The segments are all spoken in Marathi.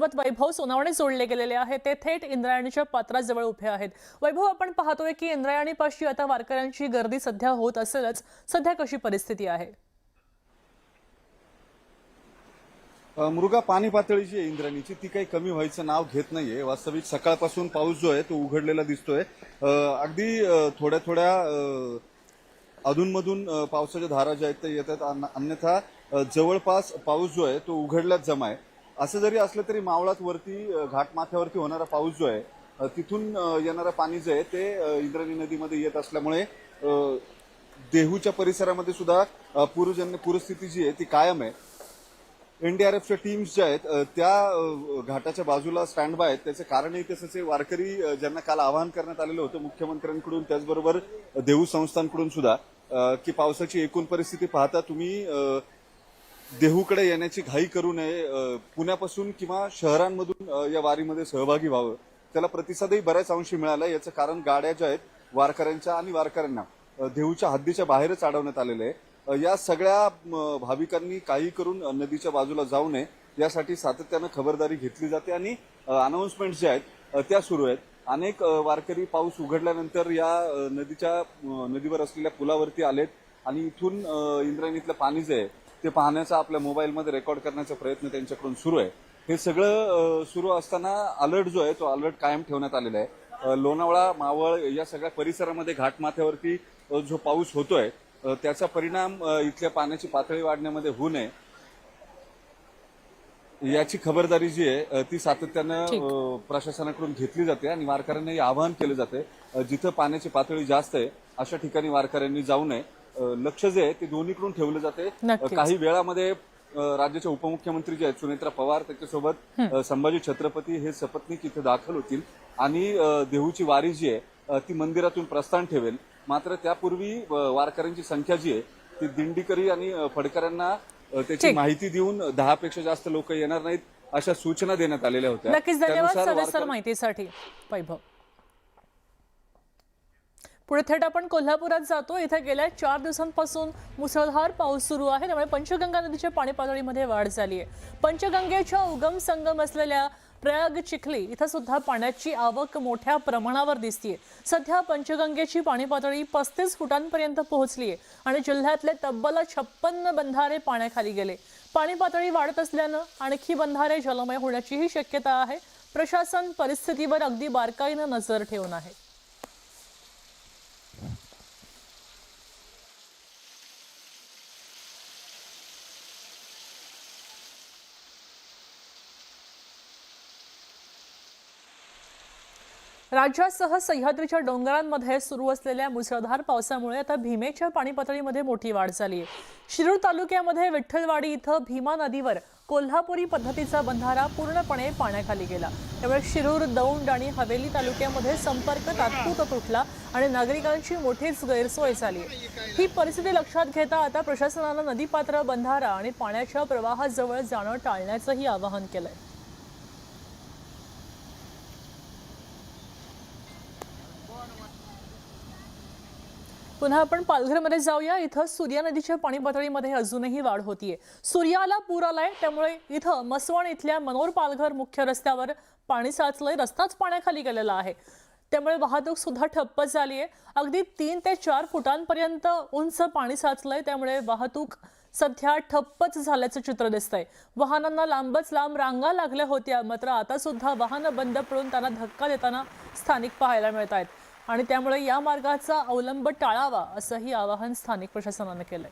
माझ्यासोबत वैभव सोनावणे जोडले गेलेले आहे. ते थेट इंद्रायणीच्या पात्राजवळ उभे आहेत. वैभव, आपण पाहतोय की इंद्रायणीपाशी आता वारकऱ्यांची गर्दी सध्या होत असेलच. सध्या कशी परिस्थिती आहे? मृगा पाणी पातळी जी आहे इंद्रायणीची ती काही कमी व्हायचं नाव घेत नाहीये. वास्तविक सकाळपासून पाऊस जो आहे तो उघडलेला दिसतोय. अगदी थोड्या थोड्या अधूनमधून पावसाच्या धारा ज्या आहेत त्या येतात. अन्यथा जवळपास पाऊस जो आहे तो उघडल्याच जमा आहे. असं जरी असलं तरी मावळात वरती घाटमाथ्यावरती होणारा पाऊस जो आहे तिथून येणारं पाणी जे आहे ते इंद्रायणी नदीमध्ये येत असल्यामुळे देहूच्या परिसरामध्ये सुद्धा पूरजन्य पूरस्थिती जी आहे ती कायम आहे. एनडीआरएफच्या टीम्स ज्या आहेत त्या घाटाच्या बाजूला स्टँड बाय आहेत. त्याचे कारणही तसंच वारकरी ज्यांना काल आवाहन करण्यात आलेलं होतं मुख्यमंत्र्यांकडून त्याचबरोबर देहू संस्थांकडून सुद्धा की पावसाची एकूण परिस्थिती पाहता तुम्ही देहूकडे येण्याची घाई करू नये, पुण्यापासून किंवा शहरांमधून या वारीमध्ये सहभागी व्हावं. त्याला प्रतिसादही बऱ्याच अंशी मिळाला. याचं कारण गाड्या ज्या आहेत वारकऱ्यांच्या आणि वारकऱ्यांना देहूच्या हद्दीच्या बाहेरच अडवण्यात आलेले आहे. या सगळ्या भाविकांनी काही करून नदीच्या बाजूला जाऊ नये यासाठी सातत्यानं खबरदारी घेतली जाते आणि अनाउन्समेंट ज्या आहेत त्या सुरू आहेत. अनेक वारकरी पाऊस उघडल्यानंतर या नदीवर असलेल्या पुलावरती आलेत आणि इथून इंद्रायणीतलं पाणी जे आहे ते पाहण्याचा आपल्या मोबाईलमध्ये रेकॉर्ड करण्याचा प्रयत्न त्यांच्याकडून सुरू आहे. हे सगळं सुरू असताना अलर्ट जो आहे तो अलर्ट कायम ठेवण्यात आलेला आहे. लोणावळा, मावळ या सगळ्या परिसरामध्ये घाटमाथ्यावरती जो पाऊस होतोय त्याचा परिणाम इथल्या पाण्याची पातळी वाढण्यामध्ये होऊ नये याची खबरदारी जी आहे ती सातत्यानं प्रशासनाकडून घेतली जाते आणि वारकऱ्यांनाही आवाहन केलं जाते जिथं पाण्याची पातळी जास्त आहे अशा ठिकाणी वारकऱ्यांनी जाऊ नये. लक्ष जे आहे ते दोन्हीकडून ठेवलं जाते. काही वेळामध्ये राज्याचे उपमुख्यमंत्री जे आहेत सुनेत्रा पवार त्याच्यासोबत संभाजी छत्रपती हे सपत्नीक इथे दाखल होतील आणि देहूची वारी जी आहे ती मंदिरातून प्रस्थान ठेवेल. मात्र त्यापूर्वी वारकऱ्यांची संख्या जी आहे ती दिंडीकरी आणि फडकऱ्यांना त्याची माहिती देऊन 10 पेक्षा जास्त लोक येणार नाहीत अशा सूचना देण्यात आलेल्या होत्या. नक्कीच, धन्यवाद सविस्तर माहितीसाठी वैभव. पुढे थेट आपण कोल्हापुरात जातो. इथे गेल्या 4 दिवसांपासून मुसळधार पाऊस सुरू आहे. त्यामुळे पंचगंगा नदीच्या पाणी पातळीमध्ये वाढ झाली आहे. पंचगंगेच्या उगम संगम असलेल्या प्रयाग चिखली इथं सुद्धा पाण्याची आवक मोठ्या प्रमाणावर दिसतीये. सध्या पंचगंगेची पाणी पातळी 35 फुटांपर्यंत पोहोचली आहे आणि जिल्ह्यातले तब्बल 56 बंधारे पाण्याखाली गेले. पाणी पातळी वाढत असल्यानं आणखी बंधारे जलमय होण्याचीही शक्यता आहे. प्रशासन परिस्थितीवर अगदी बारकाईनं नजर ठेवून आहे. राज्यासह सह्याद्रीच्या डोंगरांमध्ये सुरू असलेल्या मुसळधार पावसामुळे आता भीमेच्या पाणी पातळीमध्ये मोठी वाढ झाली आहे. शिरूर तालुक्यामध्ये विठ्ठलवाडी इथं भीमा नदीवर कोल्हापुरी पद्धतीचा बंधारा पूर्णपणे पाण्याखाली गेला. त्यामुळे शिरूर, दौंड आणि हवेली तालुक्यामध्ये संपर्क तात्पुरता तुटला आणि नागरिकांची मोठीच गैरसोय झाली. ही परिस्थिती लक्षात घेता आता प्रशासनानं नदीपात्र, बंधारा आणि पाण्याच्या प्रवाहाजवळ जाणं टाळण्याचंही आवाहन केलंय. पुन्हा आपण पालघरमध्ये जाऊया. इथं सूर्या नदीच्या पाणी पातळीमध्ये अजूनही वाढ होतीये. सूर्याला पूर आलाय, त्यामुळे इथं मसवण इथल्या मनोर पालघर मुख्य रस्त्यावर पाणी साचलंय. रस्ताच पाण्याखाली गेलेला आहे. त्यामुळे वाहतूक सुद्धा ठप्प झाली आहे. अगदी 3 ते 4 फुटांपर्यंत उंच पाणी साचलंय. त्यामुळे वाहतूक सध्या ठप्पच झाल्याचं चित्र दिसतंय. वाहनांना लांबच लांब रांगा लागल्या होत्या, मात्र आता सुद्धा वाहनं बंद पडून त्यांना धक्का देताना स्थानिक पाहायला मिळत आहेत आणि त्यामुळे या मार्गाचा अवलंब टाळावा असंही आवाहन स्थानिक प्रशासनाने केलंय.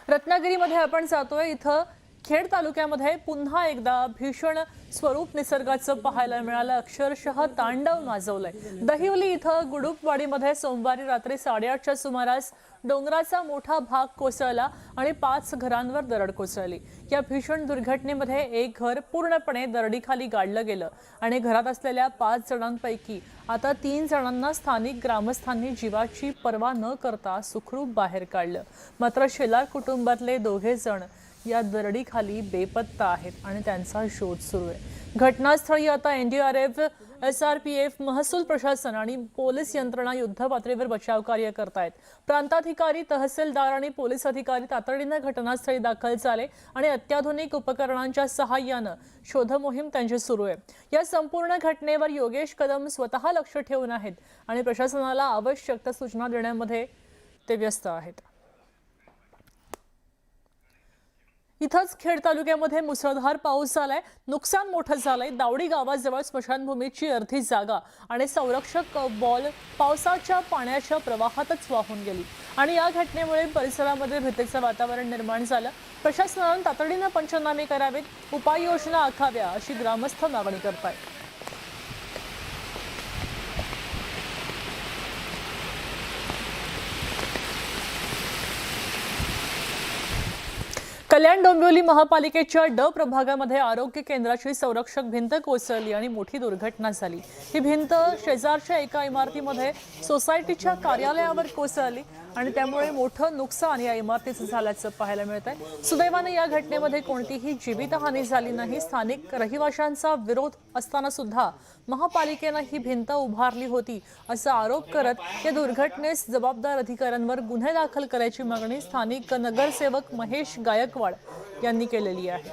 रत्नागिरीमध्ये आपण जातोय. इथं खेड तालुक्यामध्ये पुन्हा एकदा भीषण स्वरूप निसर्गाचं पाहायला मिळालं. अक्षरशः तांडव माजवलंय. दहिवली इथं गुडुपवाडीमध्ये सोमवारी रात्री 8:30च्या सुमारास डोंगराचा मोठा भाग कोसळला आणि 5 घरांवर दरड कोसळली. या भीषण दुर्घटनेमध्ये एक घर पूर्णपणे दरडीखाली गाडलं गेलं आणि घरात असलेल्या 5 जणांपैकी आता 3 जणांना स्थानिक ग्रामस्थांनी जीवाची पर्वा न करता सुखरूप बाहेर काढलं. मात्र शेलार कुटुंबातले 2 जण या दरडीखाली बेपत्ता आहेत आणि त्यांचा शोध सुरू आहे। घटनास्थळी आता NDRF, SRPF, महसूल प्रशासन आणि पोलीस यंत्रणा युद्धपातळीवर बचाव कार्य करतायत। प्रांताधिकारी, तहसीलदार आणि पोलीस अधिकारी तातडीने घटनास्थळी दाखल झाले आणि अत्याधुनिक उपकरणांच्या सहाय्याने शोध मोहीम त्यांची सुरू आहे। या संपूर्ण घटनेवर योगेश कदम स्वतः लक्ष ठेवून आहेत आणि प्रशासनाला आवश्यक त्या सूचना देण्यामध्ये ते व्यस्त आहेत। इथंच खेड तालुक्यामध्ये मुसळधार पाऊस झालाय, नुकसान मोठं झालंय। दावडी गावाजवळ स्मशानभूमीची अर्धी जागा आणि संरक्षक वॉल पावसाच्या पाण्याच्या प्रवाहातच वाहून गेली आणि या घटनेमुळे परिसरामध्ये भीतीचं वातावरण निर्माण झालं। प्रशासनाने तातडीने पंचनामे करावेत, उपाययोजना आखाव्या अशी ग्रामस्थ मागणी करतायत। कल्याण डोंबिवली महापालिकेच्या ड प्रभागामध्ये आरोग्य केंद्राची संरक्षक भिंत कोसळली आणि मोठी दुर्घटना झाली। ही भिंत शेजारच्या एका इमारतीमध्ये सोसायटीच्या कार्यालयावर कोसळली आणि त्यामुळे मोठं नुकसान या इमारतीचं झाल्याचं पाहायला मिळत आहे। सुदैवाने या घटनेमध्ये कोणतीही जीवितहानी झाली नाही। स्थानिक रहिवाशांचा विरोध असताना सुद्धा महापालिकेने ही भिंत उभारली होती असा आरोप करत या दुर्घटनेस जबाबदार अधिकाऱ्यांवर गुन्हे दाखल करायची मागणी स्थानिक नगरसेवक महेश गायकवाड यांनी केलेली आहे।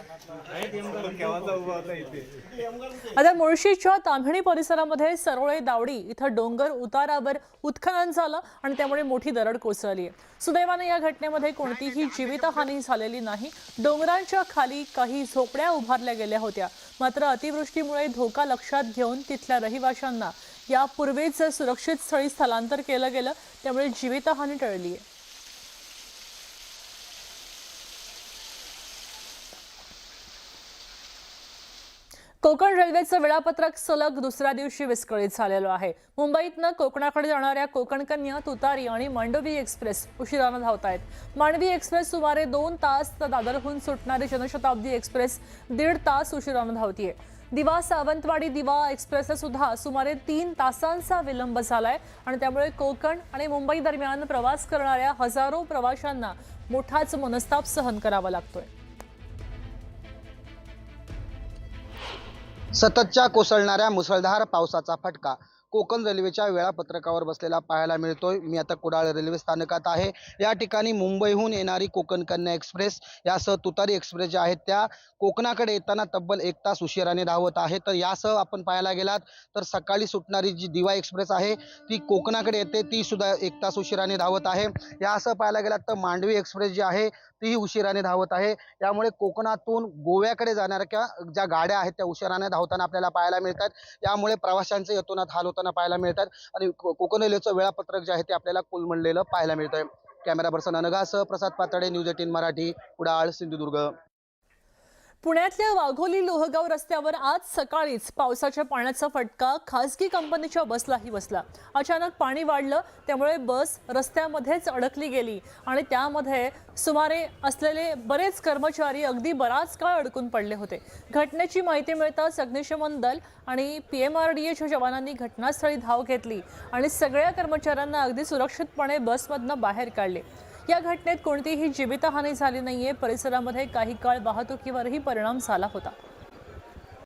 आता मुळशीच्या ताम्हिणी परिसरामध्ये सरोळे दावडी इथं डोंगर उतारावर उत्खनन झालं आणि त्यामुळे मोठी दरड कोसळली आहे। सुदैवाने या घटनेमध्ये कोणतीही जीवितहानी झालेली नाही। डोंगरांच्या खाली काही झोपड्या उभारल्या गेल्या होत्या, मात्र अतिवृष्टीमुळे धोका लक्षात घेऊन तिथल्या रहिवाशांना यापूर्वीच सुरक्षित स्थळी स्थलांतर केलं गेलं, त्यामुळे जीवितहानी टळली आहे। कोकण रेल्वेचं वेळापत्रक सलग दुसऱ्या दिवशी विस्कळीत झालेलं आहे। मुंबईतनं कोकणाकडे जाणाऱ्या कोकण कन्या, तुतारी आणि मांडवी एक्सप्रेस उशिराने धावत आहेत। मांडवी एक्सप्रेस सुमारे 2 तास तर दादरहून सुटणारी जनशताब्दी एक्सप्रेस 1.5 तास उशिराने धावतीये। दिवा सावंतवाडी दिवा एक्सप्रेसला सुद्धा सुमारे 3 तासांचा विलंब झालाय आणि त्यामुळे कोकण आणि मुंबई दरम्यान प्रवास करणाऱ्या हजारो प्रवाशांना मोठाच मनस्ताप सहन करावा लागतोय। सततच्या कोसळणाऱ्या मुसळधार पावसाचा फटका कोकण रेल्वेच्या वेळापत्रकावर बसलेला पाहायला मिळतोय। मी आता कुडाळ रेल्वे स्थानकात आहे। या ठिकाणी मुंबईहून येणारी कोकण कन्या एक्सप्रेस यासह तुतारी एक्सप्रेस ज्या आहेत त्या कोकणाकडे येताना तब्बल 1 तास उशिराने धावत आहे। तर यासह आपण पाहायला गेलात तर सकाळी सुटणारी जी दिवा एक्सप्रेस आहे ती कोकणाकडे येते, ती सुद्धा 1 तास उशिराने धावत आहे। यासह पाहायला गेलात तर मांडवी एक्सप्रेस जी आहे तीही उशिराने धावत आहे। यामुळे कोकणातून गोव्याकडे जाणाऱ्या ज्या गाड्या आहेत त्या उशिराने धावताना आपल्याला पाहायला मिळतात। यामुळे प्रवाशांचे यतोनात हाल होताना पाहायला मिळतात आणि कोकण रेल्वेचं वेळापत्रक जे आहे ते आपल्याला कोलमडलेलं पाहायला मिळतंय। कॅमेरा पर्सन अनघासह प्रसाद पातळे, न्यूज 18 मराठी, कुडाळ, सिंधुदुर्ग। पुण्यातल्या वाघोली लोहगाव रस्त्यावर आज सकाळीच पावसाच्या पाण्याचा फटका खासगी कंपनीच्या बसलाही बसला। अचानक पाणी वाढलं, त्यामुळे बस रस्त्यामध्येच अडकली गेली आणि त्यामध्ये सुमारे असलेले बरेच कर्मचारी अगदी बराच काळ अडकून पडले होते। घटनेची माहिती मिळताच अग्निशमन दल आणि PMRDAच्या जवानांनी घटनास्थळी धाव घेतली आणि सगळ्या कर्मचाऱ्यांना अगदी सुरक्षितपणे बसमधनं बाहेर काढले। या घटनेत कोणतीही जीवितहानी झाली नाहीये। परिसरामध्ये काही काळ वाहतुकीवरही परिणाम झाला होता।